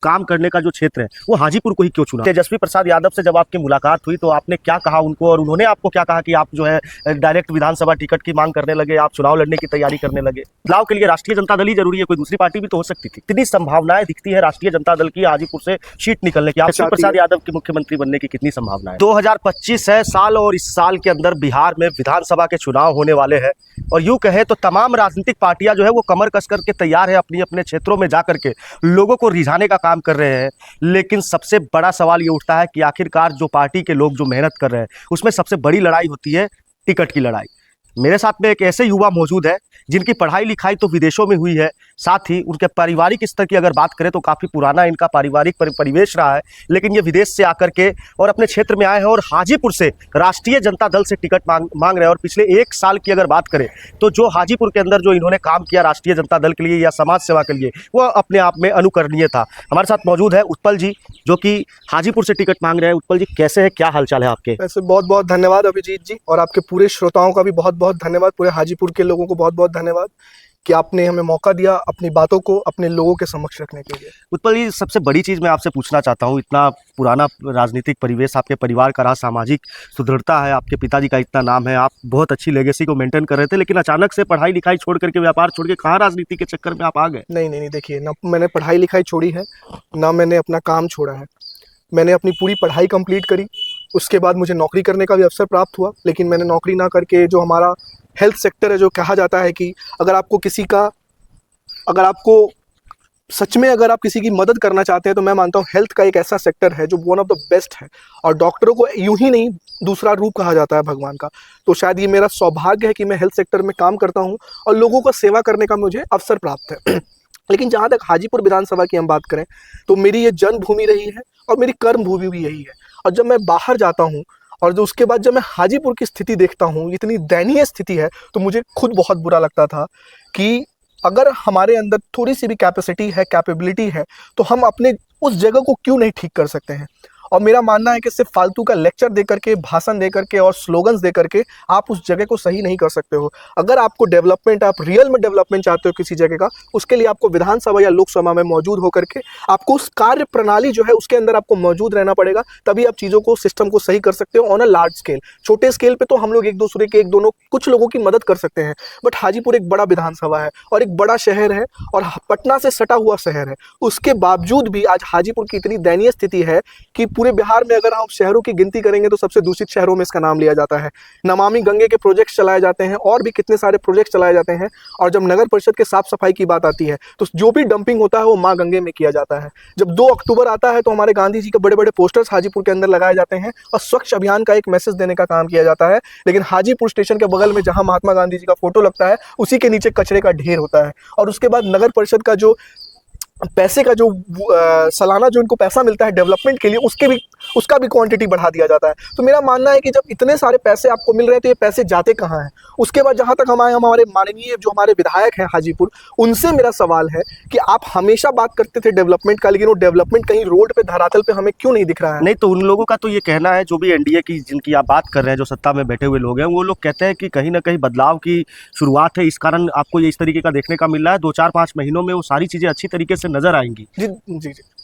काम करने का जो क्षेत्र है वो हाजीपुर को ही क्यों चुना? तेजस्वी प्रसाद यादव से जब आपकी मुलाकात हुई तो आपने क्या कहा उनको, और उन्होंने आपको क्या कहा कि आप जो है डायरेक्ट विधानसभा टिकट की मांग करने लगे, आप चुनाव लड़ने की तैयारी करने लगे? बदलाव के लिए राष्ट्रीय जनता दल ही जरूरी है, कोई दूसरी पार्टी भी तो हो सकती थी। कितनी संभावनाएं दिखती है राष्ट्रीय जनता दल की हाजीपुर से सीट निकलने की? तेजस्वी प्रसाद यादव के मुख्यमंत्री बनने की कितनी संभावना है? 2025 है साल, और इस साल के अंदर बिहार में विधानसभा के चुनाव होने वाले हैं, और यूं कहे तो तमाम राजनीतिक पार्टियां जो है वो कमर कस करके तैयार है अपनी अपने क्षेत्रों में जाकर के लोगों को रिझाने का काम कर रहे हैं। लेकिन सबसे बड़ा सवाल ये उठता है कि आखिरकार जो पार्टी के लोग जो मेहनत कर रहे हैं उसमें सबसे बड़ी लड़ाई होती है टिकट की लड़ाई। मेरे साथ में एक ऐसे युवा मौजूद है जिनकी पढ़ाई लिखाई तो विदेशों में हुई है, साथ ही उनके पारिवारिक स्तर की अगर बात करें तो काफ़ी पुराना इनका पारिवारिक परिवेश रहा है, लेकिन ये विदेश से आकर के और अपने क्षेत्र में आए हैं और हाजीपुर से राष्ट्रीय जनता दल से टिकट मांग रहे हैं। और पिछले 1 साल की अगर बात करें तो जो हाजीपुर के अंदर जो इन्होंने काम किया राष्ट्रीय जनता दल के लिए या समाज सेवा के लिए, वो अपने आप में अनुकरणीय था। हमारे साथ मौजूद है उत्पल जी, जो कि हाजीपुर से टिकट मांग रहे हैं। उत्पल जी, कैसे है, क्या हालचाल है आपके? वैसे बहुत बहुत धन्यवाद अभिजीत जी, और आपके पूरे श्रोताओं का भी बहुत बहुत धन्यवाद, पूरे हाजीपुर के लोगों को बहुत बहुत धन्यवाद कि आपने हमें मौका दिया अपनी बातों को अपने लोगों के समक्ष रखने के लिए। उत्पल जी, सबसे बड़ी चीज़ मैं आपसे पूछना चाहता हूँ, इतना पुराना राजनीतिक परिवेश आपके परिवार का रहा, सामाजिक सुदृढ़ता है, आपके पिताजी का इतना नाम है, आप बहुत अच्छी लेगेसी को मेंटेन कर रहे थे, लेकिन अचानक से पढ़ाई लिखाई छोड़ करके, व्यापार छोड़ के कहाँ राजनीति के चक्कर में आप आ गए? नहीं, देखिए, ना मैंने पढ़ाई लिखाई छोड़ी है, ना मैंने अपना काम छोड़ा है। मैंने अपनी पूरी पढ़ाई कंप्लीट करी, उसके बाद मुझे नौकरी करने का भी अवसर प्राप्त हुआ, लेकिन मैंने नौकरी ना करके जो हमारा हेल्थ सेक्टर है, जो कहा जाता है कि अगर आप किसी की मदद करना चाहते हैं, तो मैं मानता हूँ हेल्थ का एक ऐसा सेक्टर है जो वन ऑफ द बेस्ट है, और डॉक्टरों को यूं ही नहीं दूसरा रूप कहा जाता है भगवान का। तो शायद ये मेरा सौभाग्य है कि मैं हेल्थ सेक्टर में काम करता हूँ और लोगों को सेवा करने का मुझे अवसर प्राप्त है। लेकिन जहाँ तक हाजीपुर विधानसभा की हम बात करें तो मेरी ये जन्मभूमि रही है और मेरी कर्म भूमि भी यही है। और जब मैं बाहर जाता हूँ और जो उसके बाद जब मैं हाजीपुर की स्थिति देखता हूँ, इतनी दयनीय स्थिति है, तो मुझे खुद बहुत बुरा लगता था कि अगर हमारे अंदर थोड़ी सी भी कैपेसिटी है, कैपेबिलिटी है, तो हम अपने उस जगह को क्यों नहीं ठीक कर सकते हैं। और मेरा मानना है कि सिर्फ फालतू का लेक्चर दे करके, भाषण दे करके और स्लोगन्स दे करके आप उस जगह को सही नहीं कर सकते हो। अगर आपको डेवलपमेंट, आप रियल में डेवलपमेंट चाहते हो किसी जगह का, उसके लिए आपको विधानसभा या लोकसभा में मौजूद होकर के आपको उस कार्य प्रणाली जो है उसके अंदर आपको मौजूद रहना पड़ेगा, तभी आप चीज़ों को, सिस्टम को सही कर सकते हो ऑन अ लार्ज स्केल। छोटे स्केल पर तो हम लोग एक दूसरे के कुछ लोगों की मदद कर सकते हैं, बट हाजीपुर एक बड़ा विधानसभा है और एक बड़ा शहर है और पटना से सटा हुआ शहर है। उसके बावजूद भी आज हाजीपुर की इतनी दयनीय स्थिति है कि पूरे बिहार में अगर हम शहरों की गिनती करेंगे तो सबसे दूषित शहरों में इसका नाम लिया जाता है। नमामि गंगे के प्रोजेक्ट्स चलाए जाते हैं और भी कितने सारे प्रोजेक्ट्स चलाए जाते हैं, और जब नगर परिषद के साफ सफाई की बात आती है तो जो भी डंपिंग होता है वो माँ गंगे में किया जाता है। जब 2 अक्टूबर आता है तो हमारे गांधी जी के बड़े बड़े पोस्टर्स हाजीपुर के अंदर लगाए जाते हैं और स्वच्छ अभियान का एक मैसेज देने का काम किया जाता है, लेकिन हाजीपुर स्टेशन के बगल में जहां महात्मा गांधी जी का फोटो लगता है उसी के नीचे कचरे का ढेर होता है। और उसके बाद नगर परिषद का जो पैसे का जो सालाना जो इनको पैसा मिलता है डेवलपमेंट के लिए, उसका भी क्वांटिटी बढ़ा दिया जाता है। तो मेरा मानना है कि जब इतने सारे पैसे आपको मिल रहे हैं तो ये पैसे जाते कहाँ हैं। उसके बाद जहाँ तक हमारे माननीय जो हमारे विधायक हैं हाजीपुर, उनसे मेरा सवाल है कि आप हमेशा बात करते थे डेवलपमेंट का, लेकिन वो डेवलपमेंट कहीं रोड पे, धरातल पे हमें क्यों नहीं दिख रहा है? नहीं, तो उन लोगों का तो ये कहना है, जो भी एनडीए की जिनकी आप बात कर रहे हैं, जो सत्ता में बैठे हुए लोग हैं, वो लोग कहते हैं कि कहीं ना कहीं बदलाव की शुरुआत है, इस कारण आपको ये इस तरीके का देखने का मिल रहा है। 2-4-5 महीनों में वो सारी चीजें अच्छी तरीके से नजर आएंगी।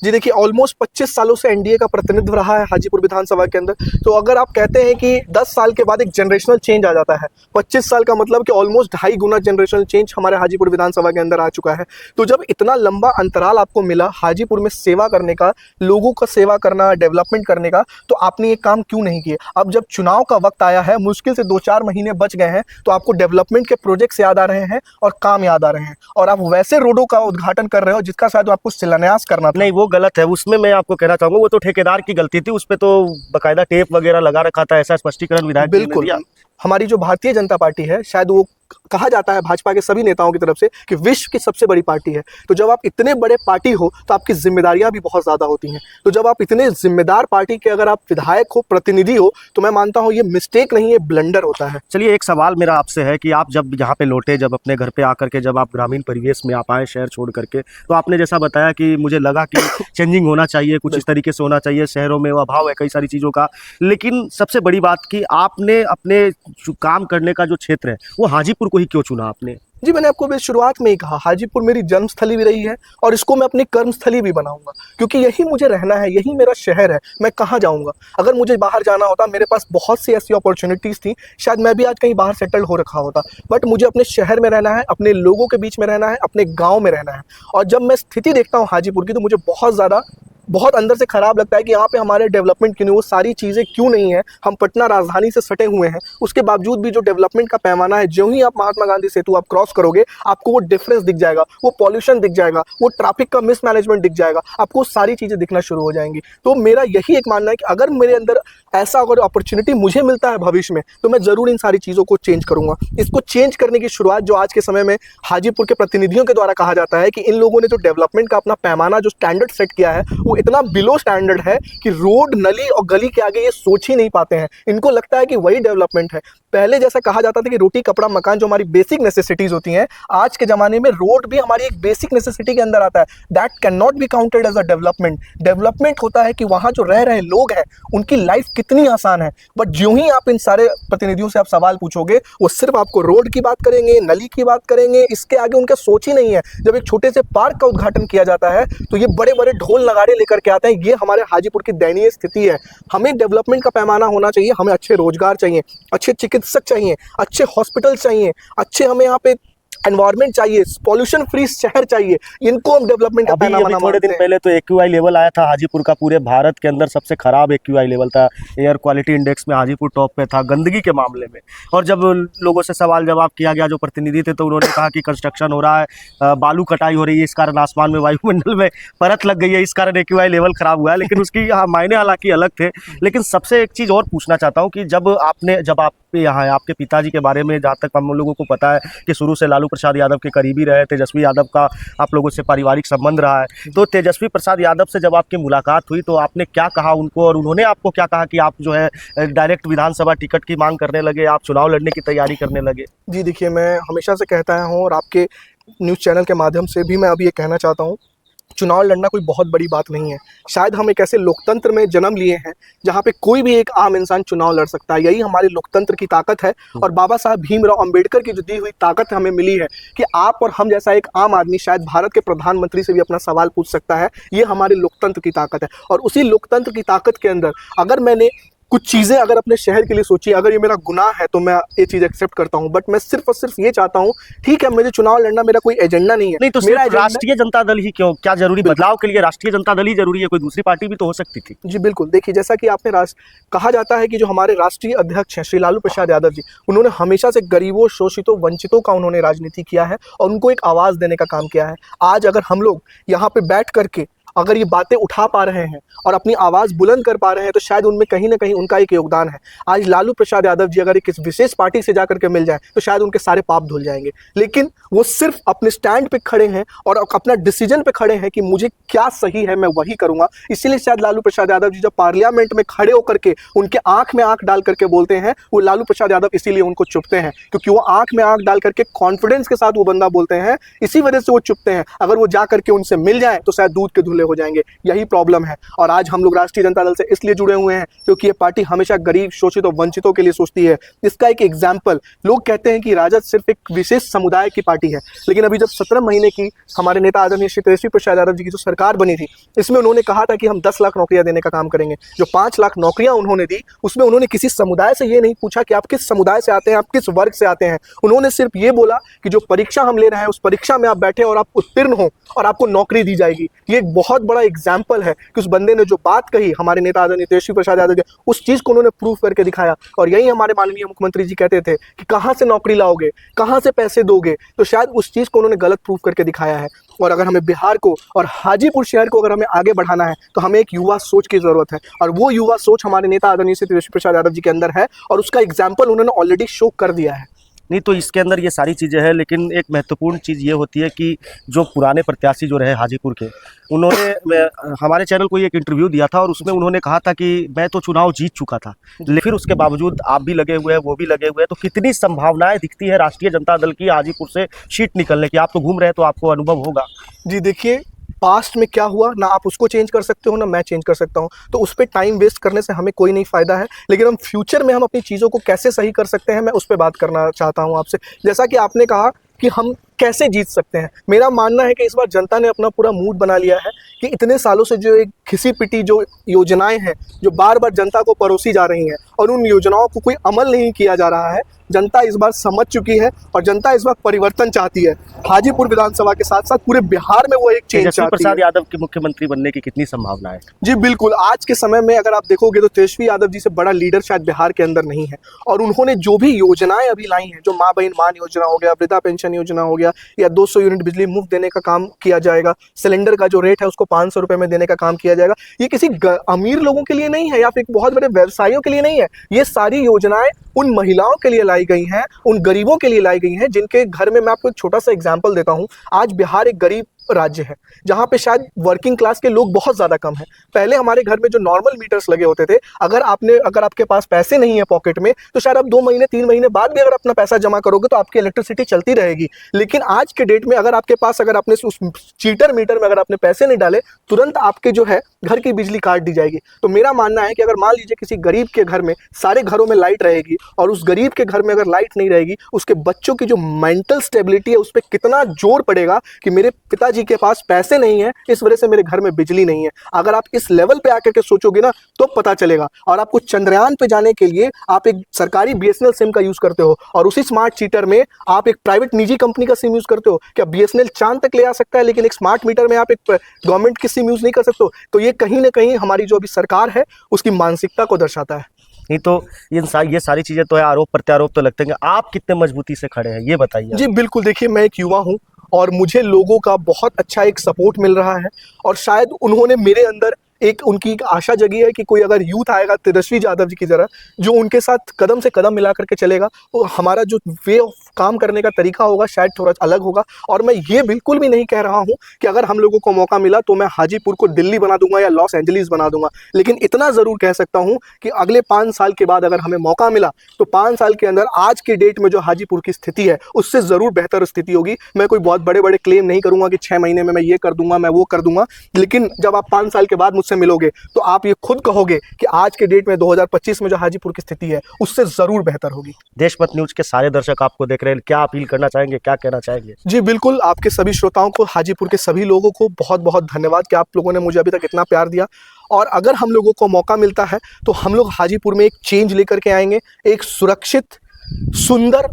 जी देखिए, ऑलमोस्ट 25 सालों से एनडीए का प्रतिनिधित्व रहा है हाजीपुर विधानसभा के अंदर। तो अगर आप कहते हैं कि 10 साल के बाद एक जनरेशनल चेंज आ जाता है, 25 साल का मतलब कि ऑलमोस्ट 2.5 गुना जनरेशनल चेंज हमारे हाजीपुर विधानसभा के अंदर आ चुका है। तो जब इतना लंबा अंतराल आपको मिला हाजीपुर में सेवा करने का, लोगों का सेवा करना, डेवलपमेंट करने का, तो आपने ये काम क्यों नहीं किए? अब जब चुनाव का वक्त आया है, मुश्किल से 2-4 महीने बच गए हैं, तो आपको डेवलपमेंट के प्रोजेक्ट्स याद आ रहे हैं और काम याद आ रहे हैं, और आप वैसे रोडों का उद्घाटन कर रहे हो जिसका शायद आपको शिलान्यास करना था। नहीं, वो गलत है। उसमें मैं आपको कहना चाहूंगा, वो तो ठेकेदार की गलती थी, उस पे तो बकायदा टेप वगैरह लगा रखा था, ऐसा स्पष्टीकरण विधायक जी ने दिया। बिल्कुल, हमारी जो भारतीय जनता पार्टी है, शायद वो कहा जाता है भाजपा के सभी नेताओं की तरफ से कि विश्व की सबसे बड़ी पार्टी है। तो जब आप इतने बड़े पार्टी हो तो आपकी जिम्मेदारियां भी बहुत ज़्यादा होती हैं। तो जब आप इतने जिम्मेदार पार्टी के अगर आप विधायक हो, प्रतिनिधि हो, तो मैं मानता हूं ये मिस्टेक नहीं है, ब्लंडर होता है। चलिए, एक सवाल मेरा आपसे है कि आप जब यहाँ पे लौटे, जब अपने घर पे आकर के, जब आप ग्रामीण परिवेश में आप आए शहर छोड़ करके, तो आपने जैसा बताया कि मुझे लगा कि चेंजिंग होना चाहिए, कुछ इस तरीके से होना चाहिए, शहरों में वो अभाव है कई सारी चीज़ों का। लेकिन सबसे बड़ी बात कि आपने अपने काम करने का जो क्षेत्र है वो हाजीपुर को ही क्यों चुना आपने? जी, मैंने आपको अभी शुरुआत में ही कहा, हाजीपुर मेरी जन्मस्थली भी रही है और इसको मैं अपनी कर्मस्थली भी बनाऊंगा, क्योंकि यही मुझे रहना है, यही मेरा शहर है। मैं कहाँ जाऊंगा? अगर मुझे बाहर जाना होता, मेरे पास बहुत सी ऐसी अपॉर्चुनिटीज़ थी, शायद मैं भी आज कहीं बाहर सेटल हो रखा होता, बट मुझे अपने शहर में रहना है, अपने लोगों के बीच में रहना है, अपने गाँव में रहना है। और जब मैं स्थिति देखता हूँ हाजीपुर की, तो मुझे बहुत अंदर से खराब लगता है कि यहाँ पे हमारे डेवलपमेंट क्यों नहीं, वो सारी चीज़ें क्यों नहीं है। हम पटना राजधानी से सटे हुए हैं, उसके बावजूद भी जो डेवलपमेंट का पैमाना है, जो ही आप महात्मा गांधी सेतु आप क्रॉस करोगे, आपको वो डिफरेंस दिख जाएगा, वो पॉल्यूशन दिख जाएगा, वो ट्रैफिक का मिसमैनेजमेंट दिख जाएगा, आपको सारी चीज़ें दिखना शुरू हो जाएंगी। तो मेरा यही एक मानना है कि अगर मेरे अंदर ऐसा अगर अपॉर्चुनिटी मुझे मिलता है भविष्य में, तो मैं ज़रूर इन सारी चीज़ों को चेंज करूँगा। इसको चेंज करने की शुरुआत जो आज के समय में हाजीपुर के प्रतिनिधियों के द्वारा कहा जाता है कि इन लोगों ने जो डेवलपमेंट का अपना पैमाना, जो स्टैंडर्ड सेट किया है, वो इतना बिलो स्टैंडर्ड है कि रोड, नली और गली के आगे ये सोच ही नहीं पाते हैं। इनको लगता है कि वही डेवलपमेंट है। पहले जैसा कहा जाता था कि रोटी, कपड़ा, मकान जो हमारी बेसिक नेसेसिटीज़ होती हैं, आज के ज़माने में रोड भी हमारी एक बेसिक नेसेसिटी के अंदर आता है। That can not be counted as a development. Development होता है कि वहाँ जो रह रहे लोग हैं, उनकी लाइफ कितनी आसान है। बट जो ही आप इन सारे प्रतिनिधियों से आप सवाल पूछोगे, वो सिर्फ आपको रोड की बात करेंगे, नली की बात करेंगे, इसके आगे उनका सोच ही नहीं है। जब एक छोटे से पार्क का उद्घाटन किया जाता है, तो ये बड़े बड़े ढोल नगाड़े लेकर के आते हैं। ये हमारे हाजीपुर की दयनीय स्थिति है। हमें डेवलपमेंट का पैमाना होना चाहिए, हमें अच्छे रोजगार चाहिए, अच्छे चिकित्सक चाहिए, अच्छे हॉस्पिटल चाहिए, अच्छे हमें यहाँ पे एनवायरनमेंट चाहिए, पॉल्यूशन फ्री शहर चाहिए। इनको हम डेवलपमेंट का पैमाना अभी थोड़े मानते दिन हैं। पहले तो एक्यूआई लेवल आया था हाजीपुर का, पूरे भारत के अंदर सबसे खराब एक्यूआई लेवल था। एयर क्वालिटी इंडेक्स में हाजीपुर टॉप पे था गंदगी के मामले में। और जब लोगों से सवाल जवाब किया गया, जो प्रतिनिधि थे, तो उन्होंने कहा कि कंस्ट्रक्शन हो रहा है, बालू कटाई हो रही है, इस कारण आसमान में, वायुमंडल में परत लग गई है, इस कारण एक्यूआई लेवल खराब हुआ है। लेकिन उसकी मायने हालांकि अलग थे। लेकिन सबसे एक चीज़ और पूछना चाहता हूँ कि जब आप यहाँ हैं, आपके पिताजी के बारे में जहाँ तक हम लोगों को पता है कि शुरू से लालू प्रसाद यादव के करीबी रहे, तेजस्वी यादव का आप लोगों से पारिवारिक संबंध रहा है। तो तेजस्वी प्रसाद यादव से जब आपकी मुलाकात हुई, तो आपने क्या कहा उनको, और उन्होंने आपको क्या कहा कि आप जो है डायरेक्ट विधानसभा टिकट की मांग करने लगे, आप चुनाव लड़ने की तैयारी करने लगे? जी देखिए, मैं हमेशा से कहता आया हूँ और आपके न्यूज़ चैनल के माध्यम से भी मैं अभी ये कहना चाहता हूँ, चुनाव लड़ना कोई बहुत बड़ी बात नहीं है। शायद हम एक ऐसे लोकतंत्र में जन्म लिए हैं जहाँ पे कोई भी एक आम इंसान चुनाव लड़ सकता है। यही हमारे लोकतंत्र की ताकत है और बाबा साहब भीमराव अंबेडकर की जो दी हुई ताकत हमें मिली है कि आप और हम जैसा एक आम आदमी शायद भारत के प्रधानमंत्री से भी अपना सवाल पूछ सकता है। ये हमारे लोकतंत्र की ताकत है और उसी लोकतंत्र की ताकत के अंदर अगर मैंने कुछ चीज़ें अगर अपने शहर के लिए सोची, अगर ये मेरा गुनाह है तो मैं ये चीज़ एक्सेप्ट करता हूँ। बट मैं सिर्फ और सिर्फ ये चाहता हूँ, ठीक है, मुझे चुनाव लड़ना मेरा कोई एजेंडा नहीं है। नहीं तो मेरा सिर्फ राष्ट्रीय जनता दल ही क्यों? क्या जरूरी, बदलाव के लिए राष्ट्रीय जनता दल ही जरूरी है? कोई दूसरी पार्टी भी तो हो सकती थी। जी बिल्कुल, देखिए, जैसा कि आपने कहा जाता है कि जो हमारे राष्ट्रीय अध्यक्ष हैं श्री लालू प्रसाद यादव जी, उन्होंने हमेशा से गरीबों, शोषितों, वंचितों का उन्होंने राजनीति किया है और उनको एक आवाज़ देने का काम किया है। आज अगर हम लोग यहाँ पे बैठ करके अगर ये बातें उठा पा रहे हैं और अपनी आवाज़ बुलंद कर पा रहे हैं, तो शायद उनमें कहीं ना कहीं उनका एक योगदान है। आज लालू प्रसाद यादव जी अगर एक किसी विशेष पार्टी से जाकर के मिल जाए, तो शायद उनके सारे पाप धुल जाएंगे। लेकिन वो सिर्फ अपने स्टैंड पे खड़े हैं और अपना डिसीजन पे खड़े हैं कि मुझे क्या सही है, मैं वही करूँगा। इसीलिए शायद लालू प्रसाद यादव जी जब पार्लियामेंट में खड़े होकर के उनके आँख में आँख डाल करके बोलते हैं, वो लालू प्रसाद यादव इसीलिए उनको चुपते हैं, क्योंकि वो आँख में आँख डाल करके कॉन्फिडेंस के साथ वो बंदा बोलते हैं, इसी वजह से वो चुपते हैं। अगर वो जा करके उनसे मिल जाए तो शायद दूध के धुले हो जाएंगे। यही प्रॉब्लम है। और आज हम लोग राष्ट्रीय जनता दल से इसलिए जुड़े हुए हैं क्योंकि ये पार्टी हमेशा गरीब, शोषित और वंचितों के लिए सोचती है। इसका एक एग्जाम्पल, लोग कहते हैं कि राजद सिर्फ एक विशेष समुदाय की पार्टी है, लेकिन अभी जब 17 महीने की हमारे नेता आदरणीय श्री तेजस्वी प्रसाद यादव जी की जो सरकार बनी थी, इसमें उन्होंने कहा था कि हम 10 लाख नौकरियां देने का काम करेंगे। जो 5 लाख नौकरियां उन्होंने दी, उसमें उन्होंने किसी समुदाय से ये नहीं पूछा कि आप किस समुदाय से आते हैं, आप किस वर्ग से आते हैं। उन्होंने सिर्फ ये बोला कि जो परीक्षा हम ले रहे हैं, उस परीक्षा में आप बैठे और आप उत्तीर्ण हो और आपको नौकरी दी जाएगी। ये एक बहुत बड़ा एग्जाम्पल है कि उस बंदे ने जो बात कही, हमारे नेता आदरणीय तेजस्वी प्रसाद यादव जी, उस चीज को उन्होंने प्रूव करके दिखाया। और यही हमारे माननीय मुख्यमंत्री जी कहते थे कि कहां से नौकरी लाओगे, कहां से पैसे दोगे, तो शायद उस चीज को उन्होंने गलत प्रूव करके दिखाया है। और अगर हमें बिहार को और हाजीपुर शहर को अगर हमें आगे बढ़ाना है, तो हमें एक युवा सोच की जरूरत है और वो युवा सोच हमारे नेता आदरणीय श्री तेजस्वी प्रसाद यादव जी के अंदर है और उसका एग्जाम्पल उन्होंने ऑलरेडी शो कर दिया है। नहीं तो इसके अंदर ये सारी चीज़ें हैं, लेकिन एक महत्वपूर्ण चीज़ ये होती है कि जो पुराने प्रत्याशी जो रहे हाजीपुर के, उन्होंने हमारे चैनल को एक इंटरव्यू दिया था और उसमें उन्होंने कहा था कि मैं तो चुनाव जीत चुका था, लेकिन फिर उसके बावजूद आप भी लगे हुए हैं, वो भी लगे हुए हैं। तो कितनी संभावनाएं दिखती है राष्ट्रीय जनता दल की हाजीपुर से सीट निकलने की? आप तो घूम रहे हैं तो आपको अनुभव होगा। जी देखिए, पास्ट में क्या हुआ ना आप उसको चेंज कर सकते हो ना मैं चेंज कर सकता हूँ, तो उस पर टाइम वेस्ट करने से हमें कोई नहीं फ़ायदा है। लेकिन हम फ्यूचर में हम अपनी चीज़ों को कैसे सही कर सकते हैं, मैं उस पर बात करना चाहता हूँ आपसे। जैसा कि आपने कहा कि हम कैसे जीत सकते हैं। मेरा मानना है कि इस बार जनता ने अपना पूरा मूड बना लिया है कि इतने सालों से जो एक घिसी पिटी जो योजनाएं हैं जो बार बार जनता को परोसी जा रही हैं और उन योजनाओं को कोई अमल नहीं किया जा रहा है, जनता इस बार समझ चुकी है और जनता इस बार परिवर्तन चाहती है। हाजीपुर विधानसभा के साथ साथ पूरे बिहार में वो एक चेंज तेजस्वी चाहती है। प्रसाद यादव के मुख्यमंत्री बनने की कितनी संभावना है? जी बिल्कुल, आज के समय में अगर आप देखोगे तो तेजस्वी यादव जी से बड़ा लीडर शायद बिहार के अंदर नहीं है। और उन्होंने जो भी योजनाएं अभी लाई हैं, जो माँ बहन मान योजना हो गया, वृद्धा पेंशन योजना हो गया, या 200 यूनिट बिजली मुफ्त देने का काम किया जाएगा, सिलेंडर का जो रेट है उसको 500 रुपए में देने का काम किया जाएगा, ये किसी अमीर लोगों के लिए नहीं है या फिर बहुत बड़े व्यवसायियों के लिए नहीं है। ये सारी योजनाएं उन महिलाओं के लिए लाई गई हैं, उन गरीबों के लिए लाई गई हैं जिनके घर में, मैं आपको एक छोटा सा एग्जांपल देता हूं। आज बिहार एक गरीब राज्य है जहां पे शायद वर्किंग क्लास के लोग बहुत ज्यादा कम हैं। पहले हमारे घर में जो नॉर्मल मीटर्स लगे होते थे, अगर आपके पास पैसे नहीं है पॉकेट में, तो शायद आप 2 महीने 3 महीने बाद भी अगर अपना पैसा जमा करोगे तो आपकी इलेक्ट्रिसिटी चलती रहेगी। लेकिन आज के डेट में अगर आपके पास, अगर आपने उस चीटर मीटर में अगर आपने पैसे नहीं डाले, तुरंत आपके जो है घर की बिजली काट दी जाएगी। तो मेरा मानना है कि अगर मान लीजिए किसी गरीब के घर में, सारे घरों में लाइट रहेगी और उस गरीब के घर में अगर लाइट नहीं रहेगी, उसके बच्चों की जो मेंटल स्टेबिलिटी है उस पर कितना जोर पड़ेगा कि मेरे पिताजी के पास पैसे नहीं है, इस वजह से मेरे घर में बिजली नहीं है। अगर आप इस लेवल पे आकर के सोचोगे ना तो पता चलेगा। और आपको चंद्रयान पे जाने के लिए आप एक सरकारी BSNL सिम का यूज करते हो और उसी स्मार्ट चीटर में आप एक प्राइवेट निजी कंपनी का सिम यूज करते हो। क्या BSNL चांद तक ले आ सकता है, लेकिन एक स्मार्ट मीटर में आप एक गवर्नमेंट की सिम यूज नहीं कर सकते हो? तो ये कहीं ना कहीं हमारी जो अभी सरकार है उसकी मानसिकता को दर्शाता है। नहीं तो ये सारी चीजें तो है, आरोप प्रत्यारोप तो लगते हैं। आप कितने मजबूती से खड़े हैं ये बताइए। जी बिल्कुल, देखिए मैं एक युवा हूँ और मुझे लोगों का बहुत अच्छा एक सपोर्ट मिल रहा है और शायद उन्होंने मेरे अंदर एक उनकी एक आशा जगी है कि कोई अगर यूथ आएगा तेजस्वी यादव जी की तरह, जो उनके साथ कदम से कदम मिला करके चलेगा, तो हमारा जो वे ऑफ काम करने का तरीका होगा शायद थोड़ा अलग होगा। और मैं ये बिल्कुल भी नहीं कह रहा हूँ कि अगर हम लोगों को मौका मिला तो मैं हाजीपुर को दिल्ली बना दूंगा या लॉस एंजलिस बना दूंगा, लेकिन इतना ज़रूर कह सकता हूँ कि अगले 5 साल के बाद अगर हमें मौका मिला तो 5 साल के अंदर आज के डेट में जो हाजीपुर की स्थिति है उससे ज़रूर बेहतर स्थिति होगी। मैं कोई बहुत बड़े बड़े क्लेम नहीं करूँगा कि 6 महीने में मैं ये कर दूंगा, मैं वो कर दूंगा, लेकिन जब आप 5 साल के बाद मुझसे मिलोगे तो आप ये खुद कहोगे कि आज के डेट में 2025 में जो हाजीपुर की स्थिति है उससे ज़रूर बेहतर होगी। देशमत न्यूज के सारे दर्शक आपको देख रहे हैं, क्या अपील करना चाहेंगे, क्या कहना चाहेंगे? जी बिल्कुल, आपके सभी श्रोताओं को, हाजीपुर के सभी लोगों को बहुत बहुत धन्यवाद कि आप लोगों ने मुझे अभी तक इतना प्यार दिया। और अगर हम लोगों को मौका मिलता है तो हम लोग हाजीपुर में एक चेंज लेकर के आएंगे, एक सुरक्षित, सुंदर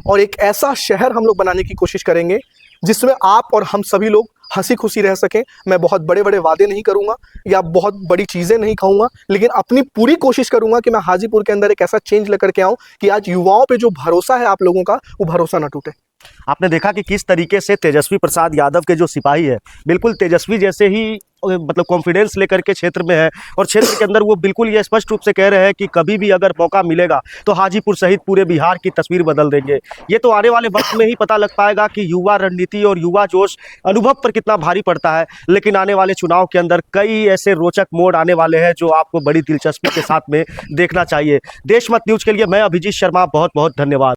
और एक ऐसा शहर हम लोग बनाने की कोशिश करेंगे जिसमें आप और हम सभी लोग हंसी खुशी रह सकें। मैं बहुत बड़े बड़े वादे नहीं करूंगा या बहुत बड़ी चीज़ें नहीं कहूँगा, लेकिन अपनी पूरी कोशिश करूंगा कि मैं हाजीपुर के अंदर एक ऐसा चेंज लेकर के आऊँ कि आज युवाओं पे जो भरोसा है आप लोगों का, वो भरोसा ना टूटे। आपने देखा कि किस तरीके से तेजस्वी प्रसाद यादव के जो सिपाही है, बिल्कुल तेजस्वी जैसे ही मतलब कॉन्फिडेंस लेकर के क्षेत्र में है और क्षेत्र के अंदर वो बिल्कुल ये स्पष्ट रूप से कह रहे हैं कि कभी भी अगर मौका मिलेगा तो हाजीपुर सहित पूरे बिहार की तस्वीर बदल देंगे। ये तो आने वाले वक्त में ही पता लग पाएगा कि युवा रणनीति और युवा जोश अनुभव पर कितना भारी पड़ता है। लेकिन आने वाले चुनाव के अंदर कई ऐसे रोचक मोड़ आने वाले हैं जो आपको बड़ी दिलचस्पी के साथ में देखना चाहिए। देशमत न्यूज के लिए मैं अभिजीत शर्मा, बहुत बहुत धन्यवाद।